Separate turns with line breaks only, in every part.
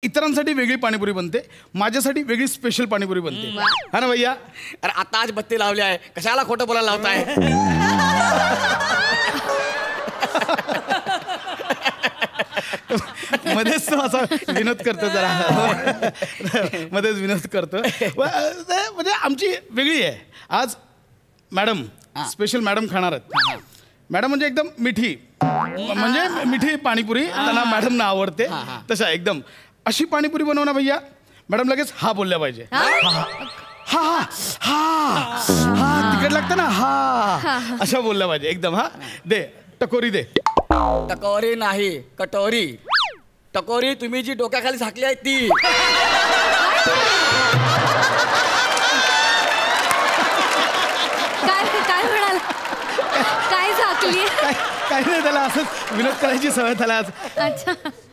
इतरांसाठी वेगळी पाणीपुरी बनते, माझ्यासाठी वेगळी स्पेशल पाणीपुरी बनते. हा ना भैया?
अरे आता आज बत्ती लावली आहे, कशाला खोटं बोलायला लावताय?
मध्येच तो असा विनोद करतो जरा, मध्येच विनोद करतो. म्हणजे आमची वेगळी आहे. आज मॅडम स्पेशल मॅडम खाणार आहेत. मॅडम म्हणजे एकदम मिठी, म्हणजे मिठी पाणीपुरी त्यांना मॅडमना आवडते. तशा एकदम अशी पाणीपुरी बनव ना भैया. मॅडम लगेच हा बोलल्या पाहिजे. हा हा हा हा तिकट लागतं ना, हा अशा बोलल्या पाहिजे एकदम. हा दे टकोरी दे.
टकोरी नाही, कटोरी. टकोरी तुम्ही जी डोक्याखाली झाकली आहे ती.
काय म्हणाल? काय झाकली?
काही नाही, त्याला असंच विनोद करायची सवय त्याला आज.
अच्छा,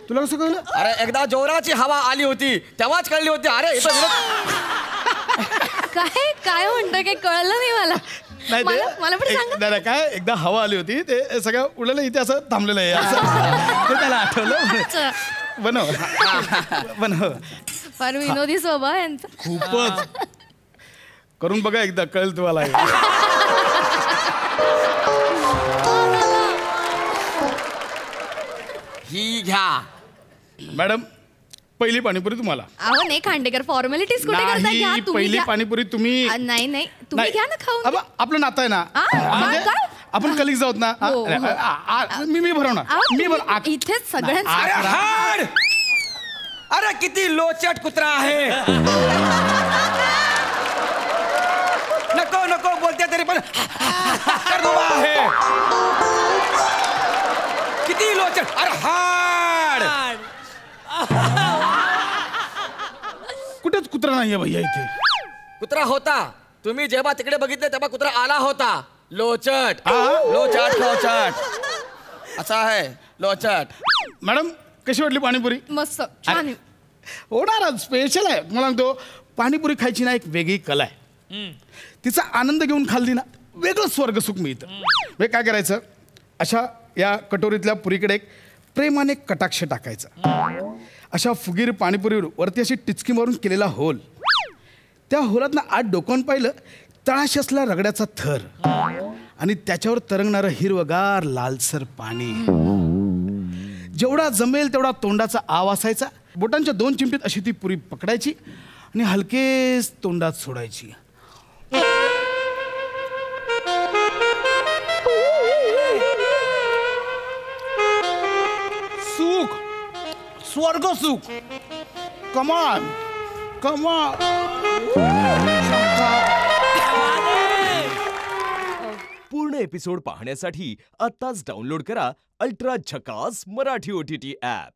तुला कसं कळलं?
अरे एकदा जोराची हवा आली होती तेव्हाच कळली होती. अरे
काय काय म्हणतोय? काही कळलं नाही मला. मला पण सांग.
नाही काय, एकदा हवा आली होती, ते सगळं उडलेलं इथे असं थांबलेलं आहे असं. ते त्याला आठवलं. बनव बनव.
फार विनोदी स्वभाव यांचा.
खूपच. करून बघा एकदा, कळेल तुम्हाला.
ही घ्या
मॅडम, पहिली पाणीपुरी तुम्हाला.
अहो नाही खांडेकर, फॉर्मॅलिटीज कुठे करता? घ्या
नाही,
तुम्ही.
पहिली पाणीपुरी तुम्ही.
नाही नाही, तुम्ही घ्या ना खाऊन.
आपलं नातं आहे ना, म्हणजे आपण कलिग्स आहोत ना. मी भरवणार. मी
इथेच सगळ्यांना.
अरे किती लोचट कुत्रा आहे. नको नको बोलते तरी पण आहे. किती लोचट. अरे हाड.
कुठेच कुत्रा नाहीये भैया इथे.
कुत्रा होता. तुम्ही जेव्हा तिकडे बघितले तेव्हा कुत्रा आला होता. लोचट लोचट लोचट असा आहे लोचट.
मॅडम कशी वाटली पाणीपुरी?
मस्त, छान.
होणार, स्पेशल आहे. मला सांगतो, पाणीपुरी खायची ना एक वेगळी कला आहे. तिचा आनंद घेऊन खाल्ली ना, वेगळं स्वर्गसुख मिळतं. म्हणजे काय करायचं, अशा या कटोरीतल्या पुरीकडे एक प्रेमाने कटाक्ष टाकायचा. अशा फुगीर पाणीपुरीवर वरती अशी टिचकी मारून केलेला होल. त्या होलात ना आत डोकावून पाहिलं, तळाशी असला रगड्याचा थर आणि त्याच्यावर तरंगणारं हिरवगार लालसर पाणी. जेवढा जमेल तेवढा तोंडाचा आव असायचा. बोटांच्या 2 चिमटीत अशी ती पुरी पकडायची आणि हलकेच तोंडात सोडायची. सुख, स्वर्ग सुख. कमाल कमाल.
पूर्ण एपिसोड पाहण्यासाठी आत्ताच डाउनलोड करा अल्ट्रा झकास मराठी OTT ॲप.